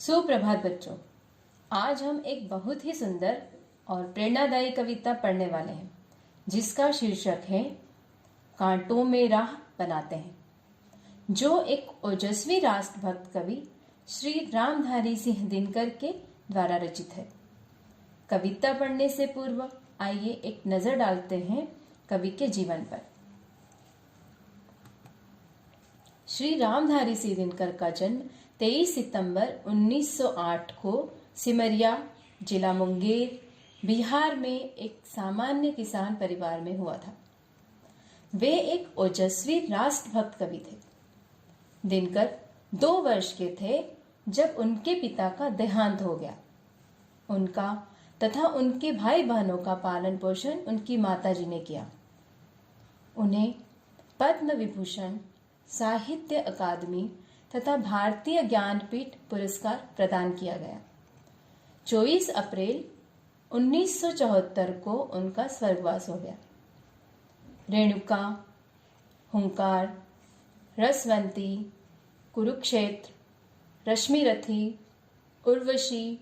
सुप्रभात बच्चों। आज हम एक बहुत ही सुंदर और प्रेरणादायी कविता पढ़ने वाले हैं जिसका शीर्षक है कांटों में राह बनाते हैं, जो एक ओजस्वी राष्ट्रभक्त कवि श्री रामधारी सिंह दिनकर के द्वारा रचित है। कविता पढ़ने से पूर्व आइए एक नजर डालते हैं कवि के जीवन पर। श्री रामधारी सिंह दिनकर का जन्म 23 सितंबर 1908 को सिमरिया, जिला मुंगेर, बिहार में एक सामान्य किसान परिवार में हुआ था। वे एक ओजस्वी राष्ट्रभक्त कवि थे। दिनकर 2 वर्ष के थे जब उनके पिता का देहांत हो गया। उनका तथा उनके भाई बहनों का पालन पोषण उनकी माताजी ने किया। उन्हें पद्म विभूषण, साहित्य अकादमी तथा भारतीय ज्ञानपीठ पुरस्कार प्रदान किया गया। 24 अप्रैल 1974 को उनका स्वर्गवास हो गया। रेणुका, हुंकार, रसवंती, कुरुक्षेत्र, रश्मिरथी, उर्वशी,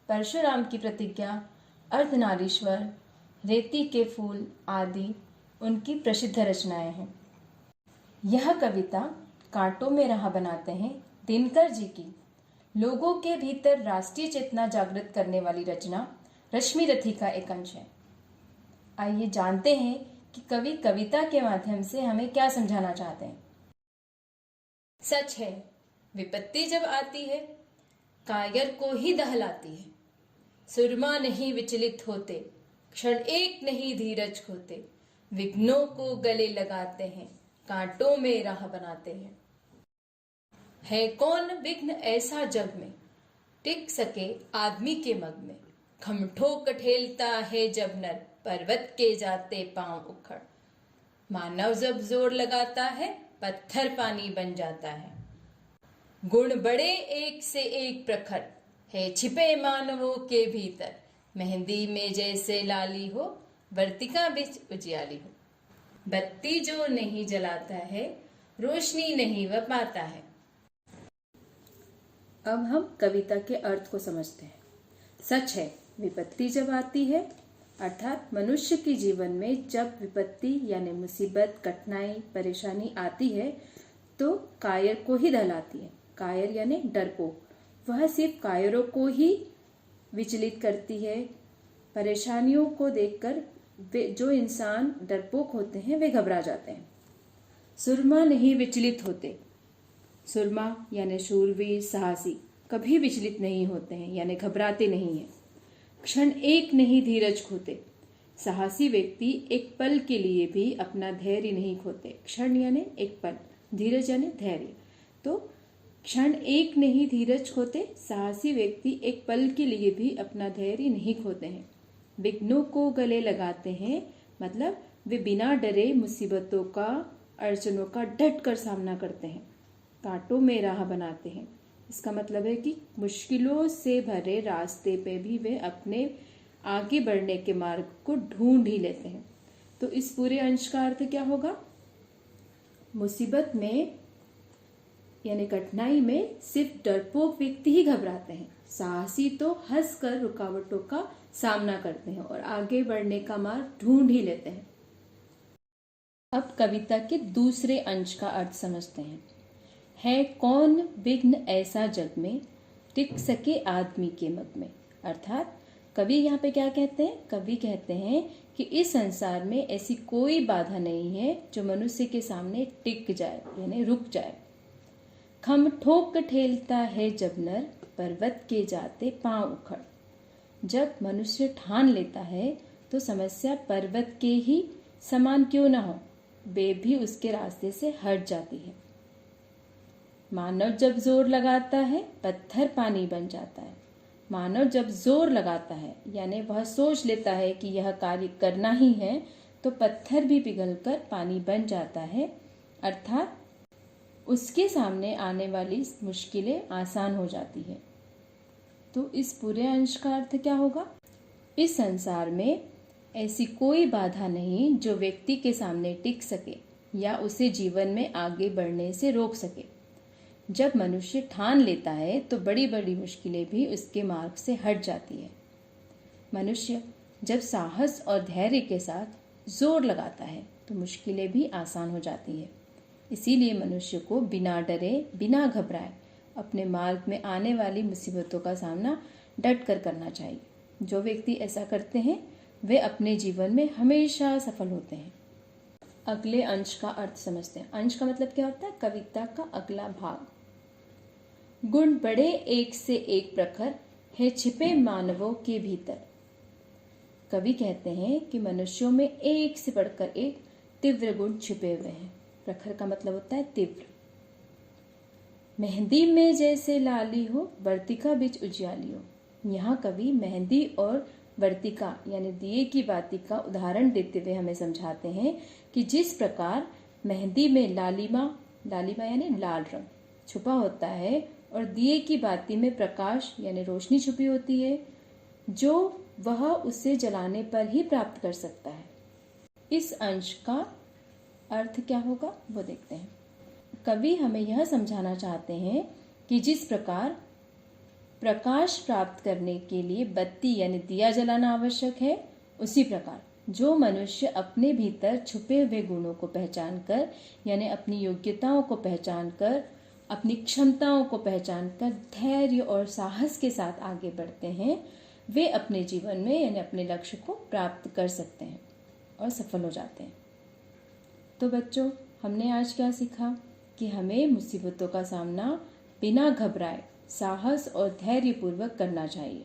परशुराम की प्रतिज्ञा, अर्धनारीश्वर, रेती के फूल आदि उनकी प्रसिद्ध रचनाएं हैं। यह कविता कांटों में राह बनाते हैं दिनकर जी की लोगों के भीतर राष्ट्रीय चेतना जागृत करने वाली रचना रश्मिरथी का एक अंश है। आइए जानते हैं कि कवि कविता के माध्यम से हमें क्या समझाना चाहते हैं। सच है, विपत्ति जब आती है कायर को ही दहलाती है। सुरमा नहीं विचलित होते, क्षण एक नहीं धीरज खोते, विघ्नों को गले लगाते हैं, कांटों में राह बनाते हैं। है कौन विघ्न ऐसा जग में, टिक सके आदमी के मग में, खम ठोक ठेलता है जब नर, पर्वत के जाते पांव उखड़। मानव जब जोर लगाता है, पत्थर पानी बन जाता है। गुण बड़े एक से एक प्रखर, है छिपे मानवों के भीतर, मेहंदी में जैसे लाली हो, वर्तिका बिच उजियाली हो। बत्ती जो नहीं जलाता है, रोशनी नहीं वह पाता है। अब हम कविता के अर्थ को समझते हैं। सच है, विपत्ति जब आती है अर्थात मनुष्य के जीवन में जब विपत्ति यानी मुसीबत, कठिनाई, परेशानी आती है तो कायर को ही दहलाती है। कायर यानी डरपोक, वह सिर्फ कायरों को ही विचलित करती है। परेशानियों को देखकर जो इंसान डरपोक होते हैं वे घबरा जाते हैं। सुरमा नहीं विचलित होते, सुरमा यानी शूरवीर, साहसी कभी विचलित नहीं होते हैं यानी घबराते नहीं हैं। क्षण एक नहीं धीरज खोते, साहसी व्यक्ति एक पल के लिए भी अपना धैर्य नहीं खोते। क्षण यानी एक पल, धीरज यानी धैर्य। तो क्षण एक नहीं धीरज खोते, साहसी व्यक्ति एक पल के लिए भी अपना धैर्य नहीं खोते हैं। विघ्नों को गले लगाते हैं, मतलब वे बिना डरे मुसीबतों का, अड़चनों का डट कर सामना करते हैं। कांटों में राह बनाते हैं, इसका मतलब है कि मुश्किलों से भरे रास्ते पे भी वे अपने आगे बढ़ने के मार्ग को ढूंढ ही लेते हैं। तो इस पूरे अंश का अर्थ क्या होगा? मुसीबत में यानी कठिनाई में सिर्फ डरपोक व्यक्ति ही घबराते हैं, साहसी तो हंसकर रुकावटों का सामना करते हैं और आगे बढ़ने का मार्ग ढूंढ ही लेते हैं। अब कविता के दूसरे अंश का अर्थ समझते हैं। है कौन विघ्न ऐसा जग में, टिक सके आदमी के मग में। अर्थात कवि यहाँ पे क्या कहते हैं? कवि कहते हैं कि इस संसार में ऐसी कोई बाधा नहीं है जो मनुष्य के सामने टिक जाए यानी रुक जाए। खम ठोक ठेलता है जब नर, पर्वत के जाते पांव उखड़। जब मनुष्य ठान लेता है तो समस्या पर्वत के ही समान क्यों न हो, वे भी उसके रास्ते से हट जाती है। मानव जब जोर लगाता है, पत्थर पानी बन जाता है। मानव जब जोर लगाता है यानी वह सोच लेता है कि यह कार्य करना ही है, तो पत्थर भी पिघलकर पानी बन जाता है। अर्थात उसके सामने आने वाली मुश्किलें आसान हो जाती है। तो इस पूरे अंश का अर्थ क्या होगा? इस संसार में ऐसी कोई बाधा नहीं जो व्यक्ति के सामने टिक सके या उसे जीवन में आगे बढ़ने से रोक सके। जब मनुष्य ठान लेता है तो बड़ी बड़ी मुश्किलें भी उसके मार्ग से हट जाती है। मनुष्य जब साहस और धैर्य के साथ जोर लगाता है तो मुश्किलें भी आसान हो जाती है। इसीलिए मनुष्य को बिना डरे, बिना घबराए अपने मार्ग में आने वाली मुसीबतों का सामना डट कर करना चाहिए। जो व्यक्ति ऐसा करते हैं वे अपने जीवन में हमेशा सफल होते हैं। अगले अंश का अर्थ समझते हैं। अंश का मतलब क्या होता है? कविता का अगला भाग। गुण बड़े एक से एक प्रखर है छिपे मानवों के भीतर। कवि कहते हैं कि मनुष्यों में एक से बढ़कर एक तीव्र गुण छिपे हुए हैं। प्रखर का मतलब होता है तीव्र। मेहंदी में जैसे लाली हो, वर्तिका बीच उजियाली हो। यहाँ कवि मेहंदी और वर्तिका यानी दिए की बाती का उदाहरण देते हुए हमें समझाते हैं कि जिस प्रकार मेहंदी में लालिमा यानी लाल रंग छुपा होता है और दिए की बाती में प्रकाश यानी रोशनी छुपी होती है, जो वह उसे जलाने पर ही प्राप्त कर सकता है। इस अंश का अर्थ क्या होगा वो देखते हैं। कवि हमें यह समझाना चाहते हैं कि जिस प्रकार प्रकाश प्राप्त करने के लिए बत्ती यानी दिया जलाना आवश्यक है, उसी प्रकार जो मनुष्य अपने भीतर छुपे हुए गुणों को पहचान कर यानी अपनी योग्यताओं को पहचान कर, अपनी क्षमताओं को पहचान कर धैर्य और साहस के साथ आगे बढ़ते हैं, वे अपने जीवन में यानी अपने लक्ष्य को प्राप्त कर सकते हैं और सफल हो जाते हैं। तो बच्चों, हमने आज क्या सीखा कि हमें मुसीबतों का सामना बिना घबराए साहस और धैर्य पूर्वक करना चाहिए।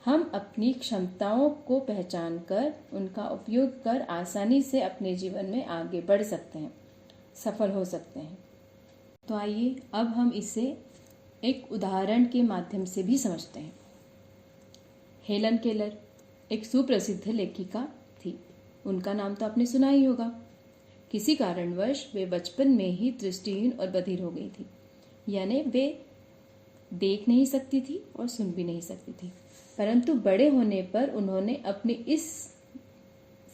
हम अपनी क्षमताओं को पहचान कर उनका उपयोग कर आसानी से अपने जीवन में आगे बढ़ सकते हैं, सफल हो सकते हैं। तो आइए अब हम इसे एक उदाहरण के माध्यम से भी समझते हैं। हेलन केलर एक सुप्रसिद्ध लेखिका थी। उनका नाम तो आपने सुना ही होगा। किसी कारणवश वे बचपन में ही दृष्टिहीन और बधिर हो गई थी, यानी वे देख नहीं सकती थी और सुन भी नहीं सकती थी। परंतु बड़े होने पर उन्होंने अपनी इस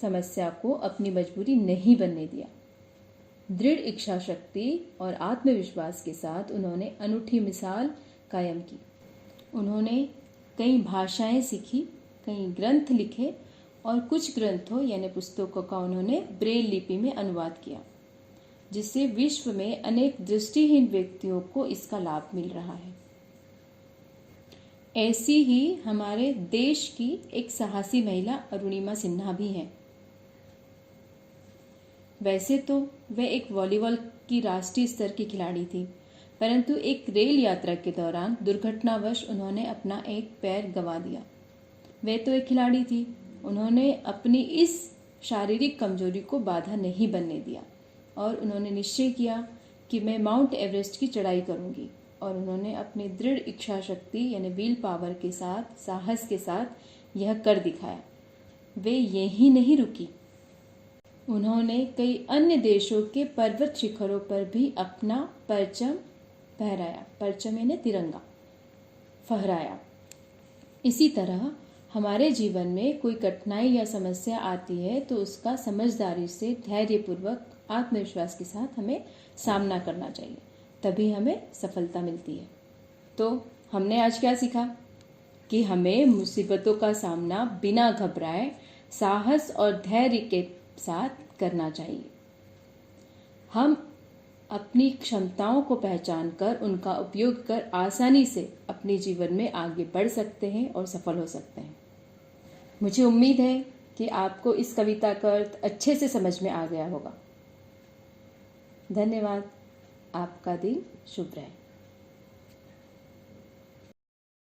समस्या को अपनी मजबूरी नहीं बनने दिया। दृढ़ इच्छा शक्ति और आत्मविश्वास के साथ उन्होंने अनूठी मिसाल कायम की। उन्होंने कई भाषाएं सीखी, कई ग्रंथ लिखे और कुछ ग्रंथों यानी पुस्तकों का उन्होंने ब्रेल लिपि में अनुवाद किया, जिससे विश्व में अनेक दृष्टिहीन व्यक्तियों को इसका लाभ मिल रहा है। ऐसी ही हमारे देश की एक साहसी महिला अरुणिमा सिन्हा भी हैं। वैसे तो वह एक वॉलीबॉल की राष्ट्रीय स्तर की खिलाड़ी थी, परंतु एक रेल यात्रा के दौरान दुर्घटनावश उन्होंने अपना एक पैर गंवा दिया। वह तो एक खिलाड़ी थी, उन्होंने अपनी इस शारीरिक कमजोरी को बाधा नहीं बनने दिया और उन्होंने निश्चय किया कि मैं माउंट एवरेस्ट की चढ़ाई करूंगी। और उन्होंने अपनी दृढ़ इच्छा शक्ति यानी विल पावर के साथ, साहस के साथ यह कर दिखाया। वे यहीं नहीं रुकी, उन्होंने कई अन्य देशों के पर्वत शिखरों पर भी अपना परचम फहराया। परचम यानी तिरंगा फहराया। इसी तरह हमारे जीवन में कोई कठिनाई या समस्या आती है तो उसका समझदारी से, धैर्यपूर्वक, आत्मविश्वास के साथ हमें सामना करना चाहिए, तभी हमें सफलता मिलती है। तो हमने आज क्या सीखा कि हमें मुसीबतों का सामना बिना घबराए साहस और धैर्य के साथ करना चाहिए। हम अपनी क्षमताओं को पहचान कर उनका उपयोग कर आसानी से अपने जीवन में आगे बढ़ सकते हैं और सफल हो सकते हैं। मुझे उम्मीद है कि आपको इस कविता का अर्थ अच्छे से समझ में आ गया होगा। धन्यवाद। आपका दिन शुभ रहे।